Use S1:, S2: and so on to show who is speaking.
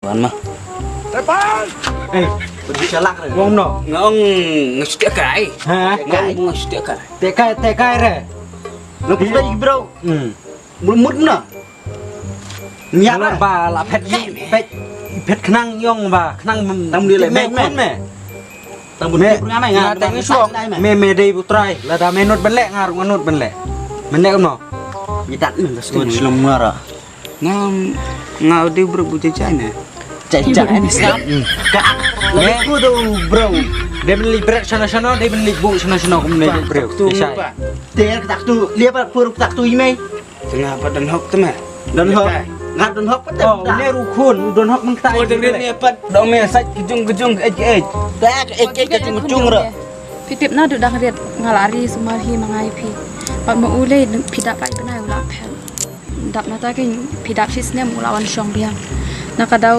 S1: Tuan mah.
S2: Depan.
S3: Pergi salak re.
S2: Ngom no.
S1: Ngong ngestek kai.
S2: Ha?
S1: Ngong ngestek kai.
S2: Tekai re.
S3: Ngom pergi bro. Mut na.
S2: Nhạc bà là phết khả năng nhông bà khả năng
S3: Tâm đi lại
S2: mẹ
S3: mẹ.
S2: con mẹ
S3: Tang bun
S2: mẹ
S3: ngam ai
S2: ngà tay xuống mẹ đây bút trai là ta mẹ nốt bên lẹ ngà rụng nốt bên lẹ mình lẹ không nó
S3: Ni tak ni dah selum ngara.
S1: Ngau dia berebut jajan ni.
S3: Cacak ni sam. Lagi ku tu bro.
S2: để mình lịch break sana sana để mình lịch vụ sana cũng này được bro
S1: Tu
S2: sai
S1: apa?
S3: Ter tak tu lihat pur tak tu ime.
S1: Tengah padan hok tu mah.
S3: Dan hok. Ngat dan hok patah.
S2: oh ini rukun don hok mentai
S1: Oh dengar ni apa? Dong me saj kejung ej.
S3: Tak kecung re.
S4: Pitip na du dang riat ngalari sumarhi mangai pi. Pat mo ule pidap pai benai ula pel. Dap na ta kin pidap sisne mulawan syong biang. Nakadaw